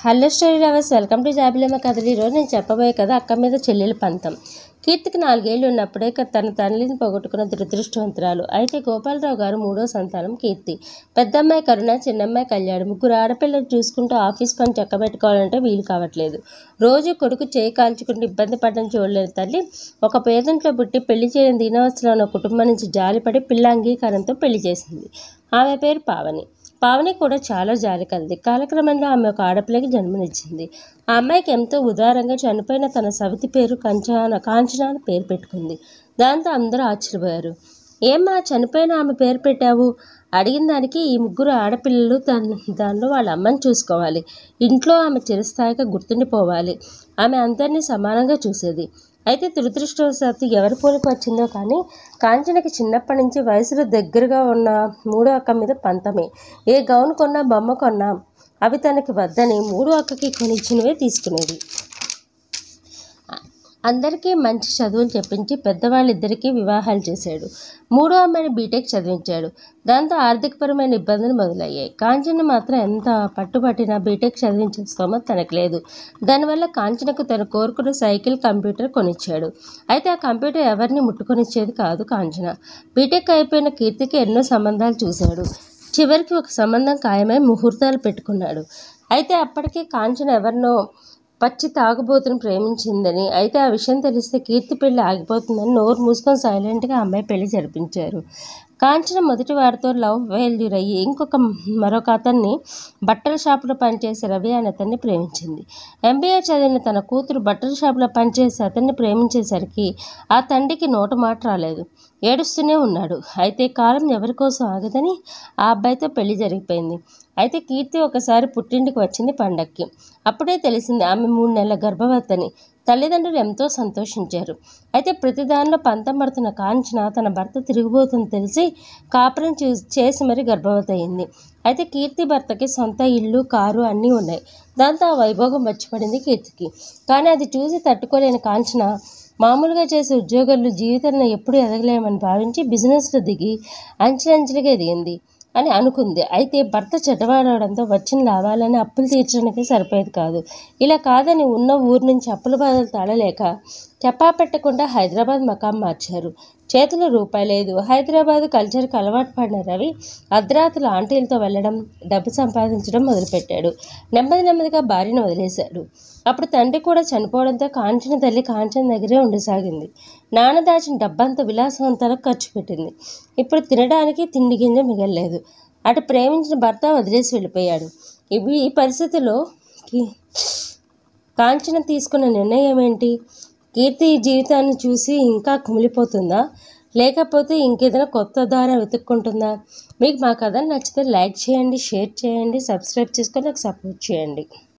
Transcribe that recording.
Hello story lovers, welcome to జాబిలమ్మ కథలు. ఈరోజు నేను చెప్పబోయే కథ అక్క మీద చెల్లెల పంతం. కీర్తికి 4 ఏళ్ళు ఉన్నప్పుడే తన తల్లిని పోగొట్టుకున్న దురదృష్టవంతురాలు. అయితే గోపాలరావు గారు 3వ సంతానం కీర్తి. పెద్దమ్మాయి కరుణ, చిన్నమ్మాయి కళ్యాణ్, 3 ఆడపిల్లలు చూసుకుంటూ ఆఫీస్ పని చక్కబెట్టుకోవాలంటే వీలు కావట్లేదు. రోజు కొడుకు చేయి కాల్చుకుంటూ ఇబ్బంది పడడం చూడలేని తల్లి ఒక పేదంట్లో పుట్టి పెళ్లి చేయని దీనావస్థలో ఉన్న కుటుంబం నుంచి జాలిపడి పిల్ల అంగీకారంతో పెళ్లి చేసింది. ఆమె పేరు పావని. పావని కూడా చాలా జాలి కలది. కాలక్రమంలో ఆమె ఒక ఆడపిల్లకి జన్మనిచ్చింది. ఆ అమ్మాయికి ఎంతో ఉదారంగా చనిపోయిన తన సవితి పేరు కాంచన పేరు పెట్టుకుంది. దాంతో అందరూ ఆశ్చర్యపోయారు. ఏమ్మా చనిపోయిన ఆమె పేరు పెట్టావు? అడిగిన దానికి, ఈ 3 ఆడపిల్లలు దానిలో వాళ్ళ అమ్మని చూసుకోవాలి, ఇంట్లో ఆమె చిరస్థాయిగా గుర్తుండిపోవాలి, ఆమె అందరినీ సమానంగా చూసేది. అయితే దురదృష్టవశాత్తు ఎవరి పోలిక వచ్చిందో కానీ కాంచనకి చిన్నప్పటి నుంచి వయసులో దగ్గరగా ఉన్న 3వ అక్క మీద పంతమే. ఏ గౌన్ కొన్నా, బొమ్మ కొన్నా అవి తనకి వద్దని 3వ అక్కకి కొనిచ్చినవే తీసుకునేది. అందరికీ మంచి చదువులు చెప్పించి పెద్దవాళ్ళిద్దరికీ వివాహాలు చేశాడు. 3వ అమ్మాయిని బీటెక్ చదివించాడు. దాంతో ఆర్థికపరమైన ఇబ్బందులు మొదలయ్యాయి. కాంచన మాత్రం ఎంత పట్టుబట్టినా బీటెక్ చదివించే స్తోమత తనకు లేదు. దానివల్ల కాంచనకు తను కోరుకున్న సైకిల్, కంప్యూటర్ కొనిచ్చాడు. అయితే ఆ కంప్యూటర్ ఎవరిని ముట్టుకొనిచ్చేది కాదు కాంచన. బీటెక్ అయిపోయిన కీర్తికి ఎన్నో సంబంధాలు చూశాడు. చివరికి ఒక సంబంధం ఖాయమై ముహూర్తాలు పెట్టుకున్నాడు. అయితే అప్పటికే కాంచన ఎవరినో పచ్చి తాగుబోతును ప్రేమించిందని, అయితే ఆ విషయం తెలిస్తే కీర్తి పెళ్లి ఆగిపోతుందని నోరు మూసుకొని సైలెంట్గా అమ్మాయి పెళ్లి జరిపించారు. కాంచన మొదటి వారితో లవ్ ఫెయిల్యూర్ అయ్యి మరొక అతన్ని బట్టల షాపులో పనిచేసే రవి అనే అతన్ని ప్రేమించింది. MBA చదివిన తన కూతురు బట్టల షాపులో పనిచేసే అతన్ని ప్రేమించేసరికి ఆ తండ్రికి నోట మాట రాలేదు. ఏడుస్తూనే ఉన్నాడు. అయితే కాలం ఎవరికోసం ఆగదని ఆ అబ్బాయితో పెళ్లి జరిగిపోయింది. అయితే కీర్తి ఒకసారి పుట్టింటికి వచ్చింది పండక్కి. అప్పుడే తెలిసింది ఆమె 3 నెలల గర్భవతిని. తల్లిదండ్రులు ఎంతో సంతోషించారు. అయితే ప్రతిదానిలో పంతం పడుతున్న కాంచన తన భర్త తిరిగిపోతుందని తెలిసి కాపురం చేసి మరీ గర్భవతి అయింది. అయితే కీర్తి భర్తకి సొంత ఇల్లు, కారు అన్నీ ఉన్నాయి. దాంతో ఆ వైభోగం వచ్చిపడింది కీర్తికి. కానీ అది చూసి తట్టుకోలేని కాంచన మామూలుగా చేసే ఉద్యోగాలు జీవితంలో ఎప్పుడూ ఎదగలేమని భావించి బిజినెస్లో దిగి అంచెలంచెలుగా ఎదిగింది అని అనుకుంది. అయితే భర్త చెడ్డవాడవడంతో వచ్చిన లాభాలని అప్పులు తీర్చడానికి సరిపోయేది కాదు. ఇలా కాదని ఉన్న ఊరు నుంచి అప్పుల బాధలు తాళలేక చెప్పా పెట్టకుండా హైదరాబాద్ మకాం మార్చారు. చేతిలో రూపాయి లేదు. హైదరాబాద్ కల్చర్కి అలవాటు పడిన రవి అర్ధరాత్రులు ఆంటీలతో వెళ్ళడం, డబ్బు సంపాదించడం మొదలుపెట్టాడు. నెమ్మదిగా భార్యను వదిలేశాడు. అప్పుడు తండ్రి కూడా చనిపోవడంతో కాంచన తల్లి కాంచన దగ్గరే ఉండసాగింది. నాన్న దాచిన డబ్బంతా విలాసవంతాలకు ఖర్చు పెట్టింది. ఇప్పుడు తినడానికి తిండి గింజ మిగలలేదు. అటు ప్రేమించిన భర్త వదిలేసి వెళ్ళిపోయాడు. ఈ పరిస్థితిలో కాంచన తీసుకున్న నిర్ణయం ఏంటి? కీర్తి జీవితాన్ని చూసి ఇంకా కుమిలిపోతుందా, లేకపోతే ఇంకేదైనా కొత్త దారి వెతుక్కుంటుందా? మీకు మా కథ నచ్చితే లైక్ చేయండి, షేర్ చేయండి, సబ్స్క్రైబ్ చేసుకొని నాకు సపోర్ట్ చేయండి.